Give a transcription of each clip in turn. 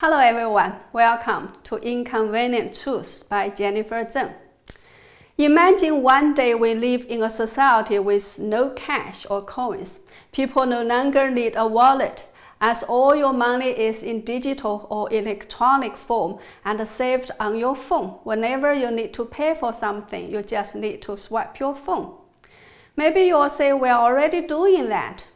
Hello everyone, welcome to Inconvenient Truths by Jennifer Zeng. Imagine one day we live in a society with no cash or coins. People no longer need a wallet, as all your money is in digital or electronic form and saved on your phone. Whenever you need to pay for something, you just need to swipe your phone. Maybe you'll say we're already doing that.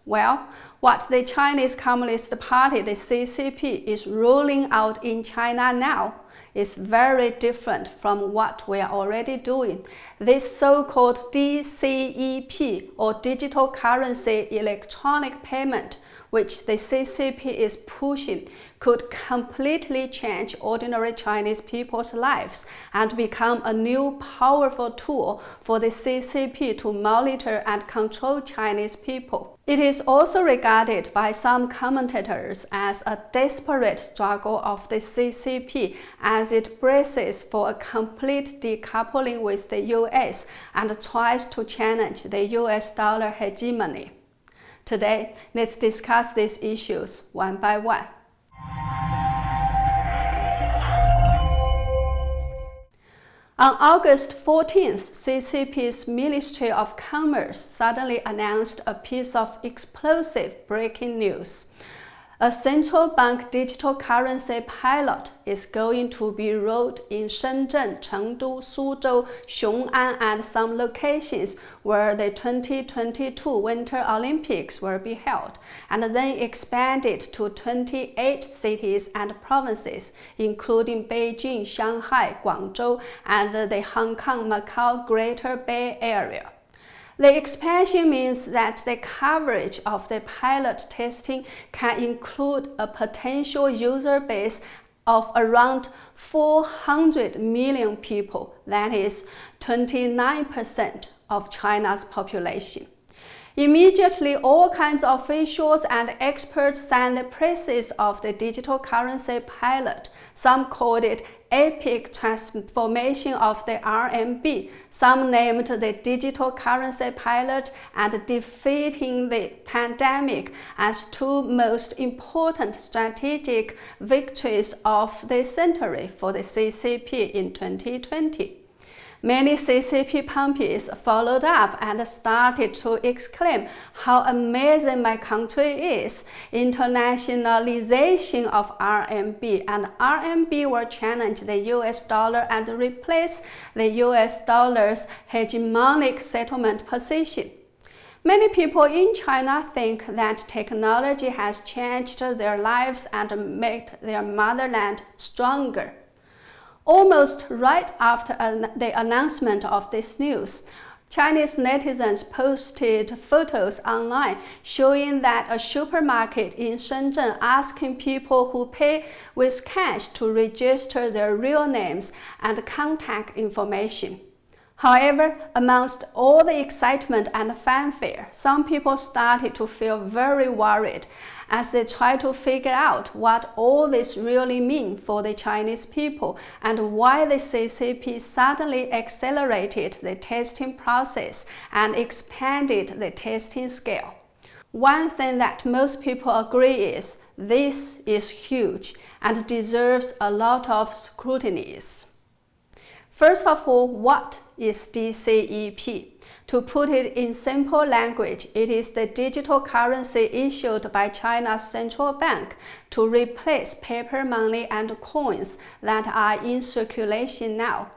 Well, what the Chinese Communist Party, the CCP, is rolling out in China now is very different from what we are already doing. This so-called DCEP, or digital currency electronic payment, which the CCP is pushing, could completely change ordinary Chinese people's lives and become a new powerful tool for the CCP to monitor and control Chinese people. It is also regarded by some commentators as a desperate struggle of the CCP as it braces for a complete decoupling with the US and tries to challenge the US dollar hegemony. Today, let's discuss these issues one by one. On August 14th, CCP's Ministry of Commerce suddenly announced a piece of explosive breaking news. A central bank digital currency pilot is going to be rolled in Shenzhen, Chengdu, Suzhou, Xiong'an, and some locations where the 2022 Winter Olympics will be held, and then expanded to 28 cities and provinces, including Beijing, Shanghai, Guangzhou, and the Hong Kong-Macau Greater Bay Area. The expansion means that the coverage of the pilot testing can include a potential user base of around 400 million people, that is 29% of China's population. Immediately, all kinds of officials and experts sang the praises of the digital currency pilot. Some called it epic transformation of the RMB. Some named the digital currency pilot and defeating the pandemic as two most important strategic victories of the century for the CCP in 2020. Many CCP pumpies followed up and started to exclaim how amazing my country is. Internationalization of RMB, and RMB will challenge the US dollar and replace the US dollar's hegemonic settlement position. Many people in China think that technology has changed their lives and made their motherland stronger. Almost right after the announcement of this news, Chinese netizens posted photos online showing that a supermarket in Shenzhen asking people who pay with cash to register their real names and contact information. However, amongst all the excitement and fanfare, some people started to feel very worried as they try to figure out what all this really means for the Chinese people and why the CCP suddenly accelerated the testing process and expanded the testing scale. One thing that most people agree is this is huge and deserves a lot of scrutiny. First of all, what is DCEP? To put it in simple language, it is the digital currency issued by China's central bank to replace paper money and coins that are in circulation now.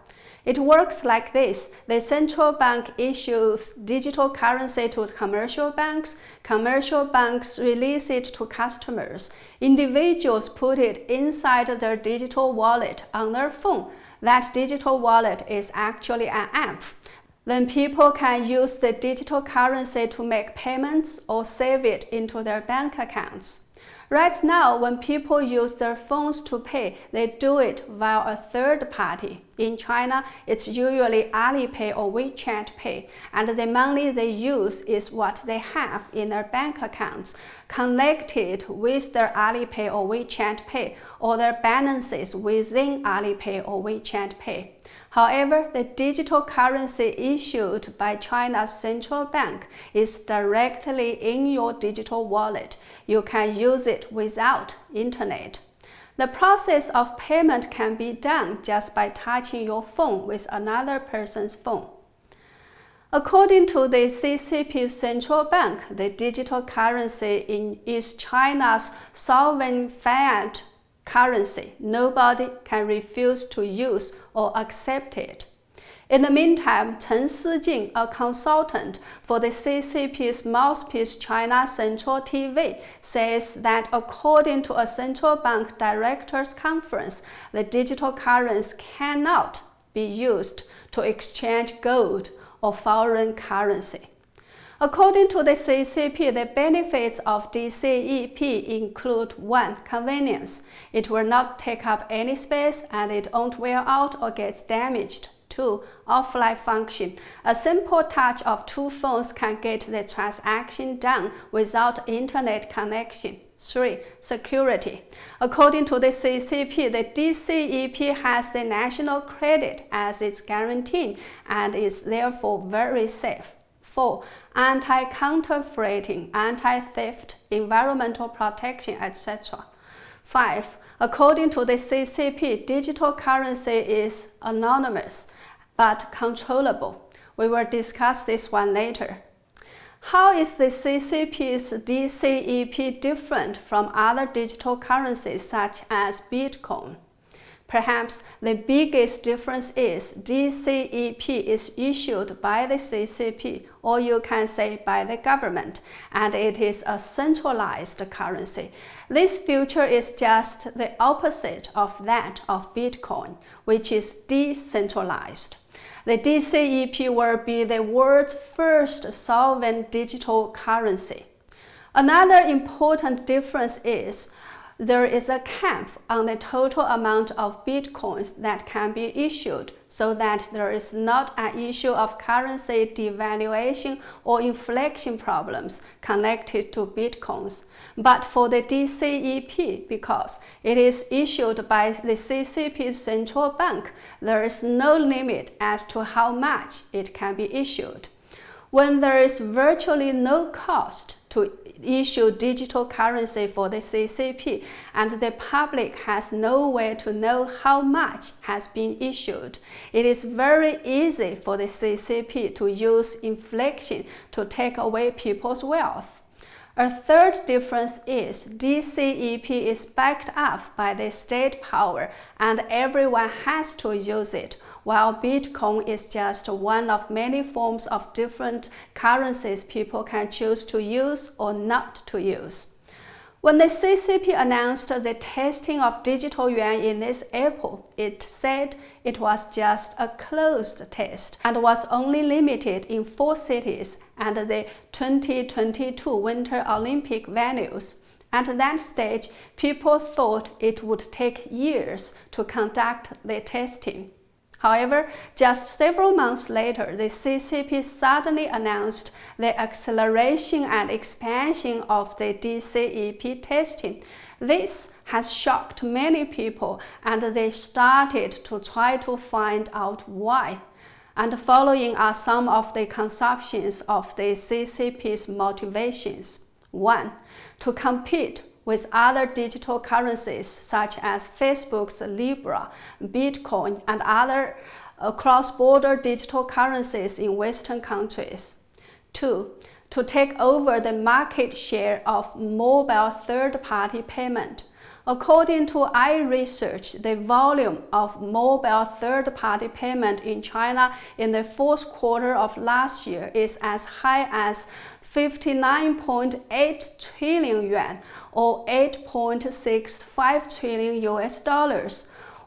It works like this. The central bank issues digital currency to commercial banks release it to customers. Individuals put it inside their digital wallet on their phone. That digital wallet is actually an app. Then people can use the digital currency to make payments or save it into their bank accounts. Right now, when people use their phones to pay, they do it via a third party. In China, it's usually Alipay or WeChat Pay, and the money they use is what they have in their bank accounts, connected with their Alipay or WeChat Pay, or their balances within Alipay or WeChat Pay. However, the digital currency issued by China's central bank is directly in your digital wallet. You can use it without internet. The process of payment can be done just by touching your phone with another person's phone. According to the CCP Central Bank, the digital currency is China's sovereign fiat currency. Nobody can refuse to use or accept it. In the meantime, Zeng, a consultant for the CCP's mouthpiece China Central TV, says that according to a central bank directors conference, the digital currency cannot be used to exchange gold or foreign currency. According to the CCP, the benefits of DCEP include 1. Convenience. It will not take up any space and it won't wear out or get damaged. 2. Offline function. A simple touch of 2 phones can get the transaction done without internet connection. 3. Security. According to the CCP, the DCEP has the national credit as its guarantee and is therefore very safe. 4. Anti-counterfeiting, anti-theft, environmental protection, etc. 5. According to the CCP, digital currency is anonymous but controllable. We will discuss this one later. How is the CCP's DCEP different from other digital currencies such as Bitcoin? Perhaps the biggest difference is DCEP is issued by the CCP, or you can say by the government, and it is a centralized currency. This feature is just the opposite of that of Bitcoin, which is decentralized. The DCEP will be the world's first sovereign digital currency. Another important difference is there is a cap on the total amount of bitcoins that can be issued, so that there is not an issue of currency devaluation or inflation problems connected to bitcoins. But for the DCEP, because it is issued by the CCP Central Bank, there is no limit as to how much it can be issued. When there is virtually no cost to issue digital currency for the CCP and the public has no way to know how much has been issued, it is very easy for the CCP to use inflation to take away people's wealth. A third difference is DCEP is backed up by the state power and everyone has to use it, while Bitcoin is just one of many forms of different currencies people can choose to use or not to use. When the CCP announced the testing of digital yuan in this April, it said it was just a closed test and was only limited in 4 cities and the 2022 Winter Olympic venues. At that stage, people thought it would take years to conduct the testing. However, just several months later, the CCP suddenly announced the acceleration and expansion of the DCEP testing. This has shocked many people, and they started to try to find out why. And following are some of the conceptions of the CCP's motivations. 1. To compete with other digital currencies such as Facebook's Libra, Bitcoin, and other cross-border digital currencies in Western countries. 2. To take over the market share of mobile third-party payment. According to iResearch, the volume of mobile third-party payment in China in the 4th quarter of last year is as high as 59.8 trillion yuan or $8.65 trillion,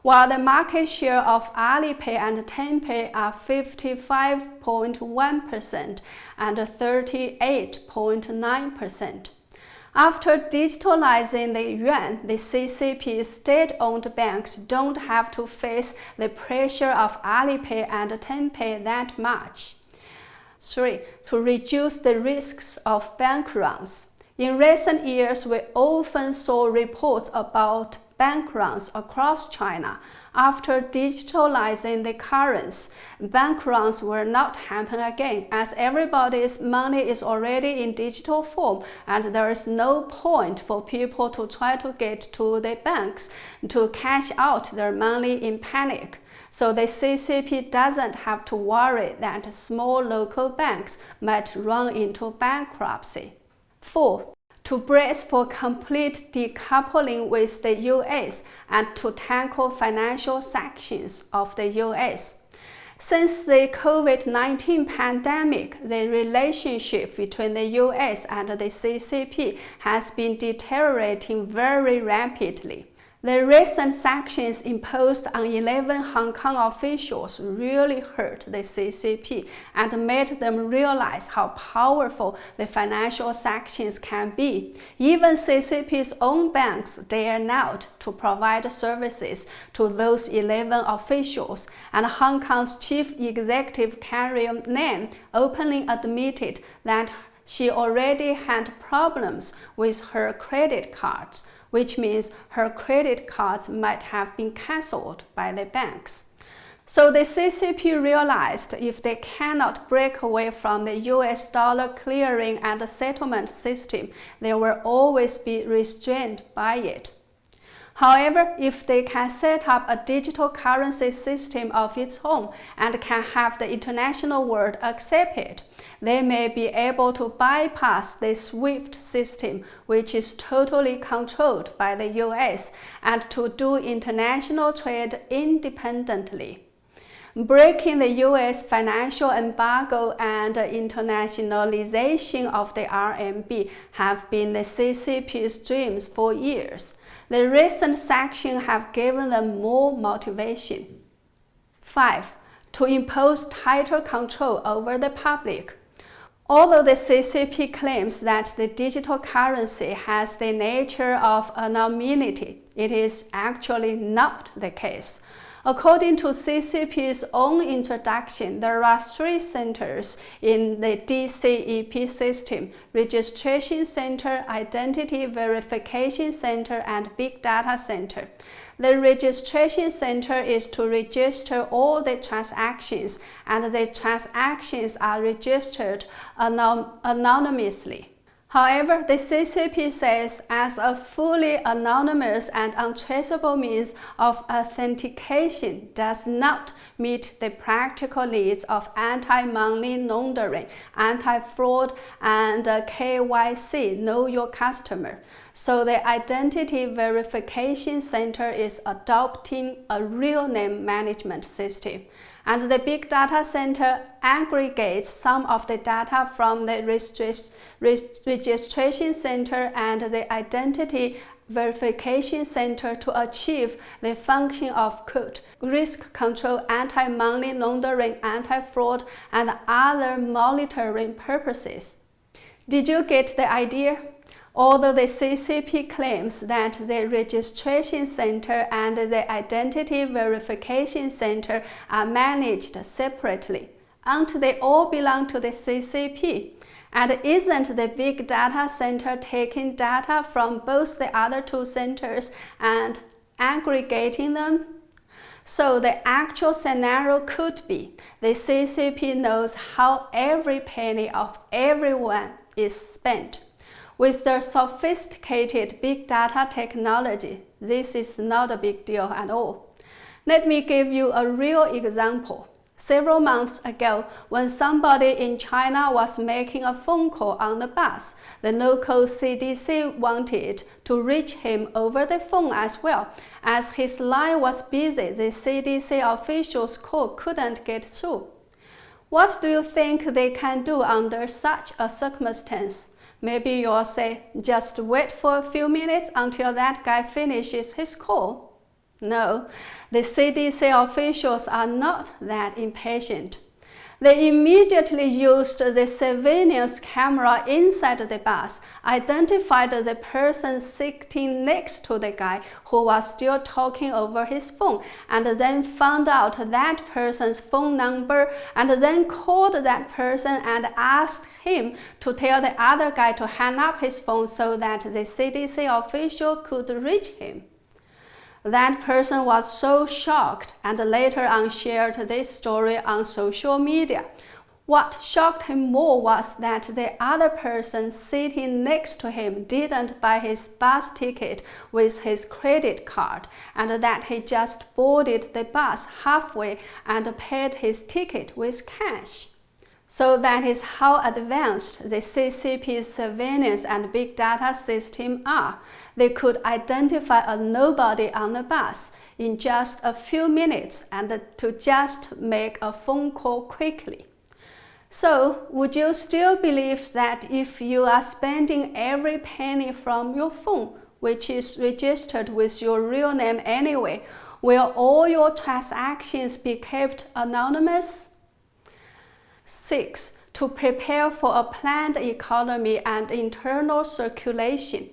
while the market share of Alipay and Tenpay are 55.1% and 38.9%. After digitalizing the yuan, the CCP's state-owned banks don't have to face the pressure of Alipay and Tenpay that much. 3. To reduce the risks of bank runs. In recent years, we often saw reports about bank runs across China. After digitalizing the currency, bank runs will not happen again, as everybody's money is already in digital form, and there is no point for people to try to get to the banks to cash out their money in panic. So the CCP doesn't have to worry that small local banks might run into bankruptcy. 4. To brace for complete decoupling with the US and to tackle financial sanctions of the US. Since the COVID-19 pandemic, the relationship between the US and the CCP has been deteriorating very rapidly. The recent sanctions imposed on 11 Hong Kong officials really hurt the CCP and made them realize how powerful the financial sanctions can be. Even CCP's own banks dare not to provide services to those 11 officials, and Hong Kong's chief executive Carrie Lam openly admitted that she already had problems with her credit cards, which means her credit cards might have been cancelled by the banks. So the CCP realized if they cannot break away from the US dollar clearing and settlement system, they will always be restrained by it. However, if they can set up a digital currency system of its own and can have the international world accept it, they may be able to bypass the SWIFT system, which is totally controlled by the US, and to do international trade independently. Breaking the US financial embargo and internationalization of the RMB have been the CCP's dreams for years. The recent sanctions have given them more motivation. 5. To impose tighter control over the public. Although the CCP claims that the digital currency has the nature of anonymity, it is actually not the case. According to CCP's own introduction, there are 3 centers in the DCEP system: Registration Center, Identity Verification Center, and Big Data Center. The Registration Center is to register all the transactions, and the transactions are registered anonymously. However, the CCP says as a fully anonymous and untraceable means of authentication does not meet the practical needs of anti-money laundering, anti-fraud, and KYC, Know Your Customer. So the Identity Verification Center is adopting a real name management system. And the Big Data Center aggregates some of the data from the Registration Center and the Identity Verification Center to achieve the function of risk control, anti-money laundering, anti-fraud, and other monitoring purposes. Did you get the idea? Although the CCP claims that the Registration Center and the Identity Verification Center are managed separately, aren't they all belong to the CCP? And isn't the Big Data Center taking data from both the other 2 centers and aggregating them? So the actual scenario could be the CCP knows how every penny of everyone is spent. With their sophisticated big data technology, this is not a big deal at all. Let me give you a real example. Several months ago, when somebody in China was making a phone call on the bus, the local CDC wanted to reach him over the phone as well. As his line was busy, the CDC official's call couldn't get through. What do you think they can do under such a circumstance? Maybe you'll say, just wait for a few minutes until that guy finishes his call. No, the CDC officials are not that impatient. They immediately used the surveillance camera inside the bus, identified the person sitting next to the guy who was still talking over his phone, and then found out that person's phone number, and then called that person and asked him to tell the other guy to hang up his phone so that the CDC official could reach him. That person was so shocked and later on shared this story on social media. What shocked him more was that the other person sitting next to him didn't buy his bus ticket with his credit card, and that he just boarded the bus halfway and paid his ticket with cash. So that is how advanced the CCP surveillance and big data system are. They could identify a nobody on the bus in just a few minutes and to just make a phone call quickly. So, would you still believe that if you are spending every penny from your phone, which is registered with your real name anyway, will all your transactions be kept anonymous? 6. To prepare for a planned economy and internal circulation.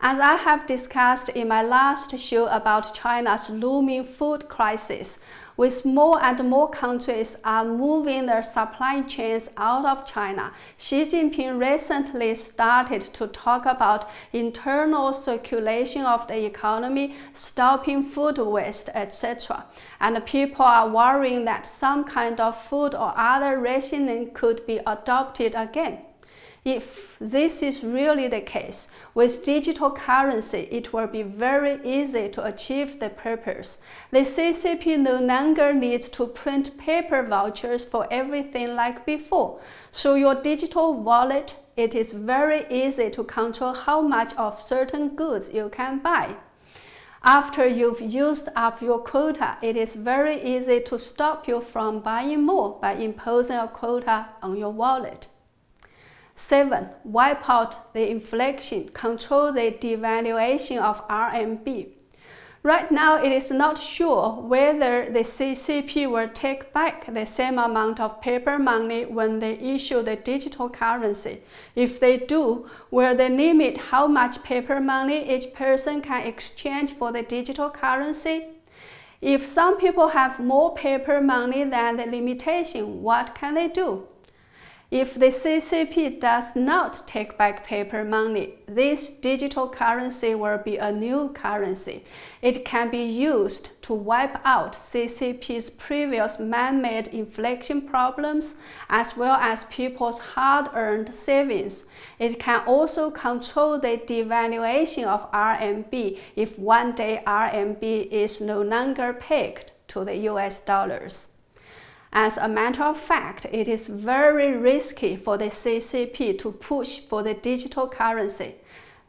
As I have discussed in my last show about China's looming food crisis, with more and more countries are moving their supply chains out of China, Xi Jinping recently started to talk about internal circulation of the economy, stopping food waste, etc. And people are worrying that some kind of food or other rationing could be adopted again. If this is really the case, with digital currency, it will be very easy to achieve the purpose. The CCP no longer needs to print paper vouchers for everything like before. Through your digital wallet, it is very easy to control how much of certain goods you can buy. After you've used up your quota, it is very easy to stop you from buying more by imposing a quota on your wallet. 7. Wipe out the inflation, control the devaluation of RMB. Right now, it is not sure whether the CCP will take back the same amount of paper money when they issue the digital currency. If they do, will they limit how much paper money each person can exchange for the digital currency? If some people have more paper money than the limitation, what can they do? If the CCP does not take back paper money, this digital currency will be a new currency. It can be used to wipe out CCP's previous man-made inflation problems, as well as people's hard-earned savings. It can also control the devaluation of RMB if one day RMB is no longer pegged to the US dollars. As a matter of fact, it is very risky for the CCP to push for the digital currency.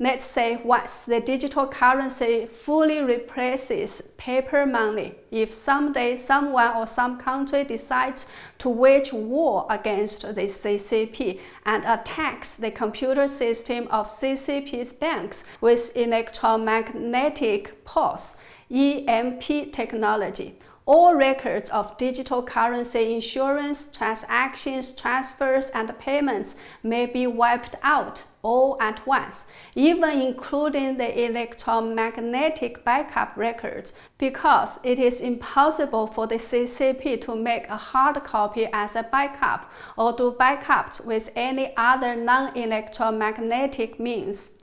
Let's say once the digital currency fully replaces paper money, if someday someone or some country decides to wage war against the CCP and attacks the computer system of CCP's banks with electromagnetic pulse, EMP technology, all records of digital currency insurance, transactions, transfers, and payments may be wiped out all at once, even including the electromagnetic backup records, because it is impossible for the CCP to make a hard copy as a backup or do backups with any other non-electromagnetic means.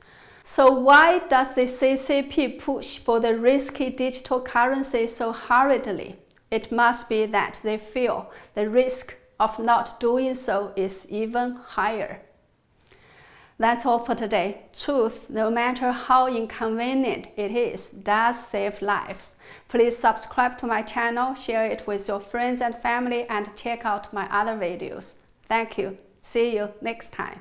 So why does the CCP push for the risky digital currency so hurriedly? It must be that they feel the risk of not doing so is even higher. That's all for today. Truth, no matter how inconvenient it is, does save lives. Please subscribe to my channel, share it with your friends and family, and check out my other videos. Thank you. See you next time.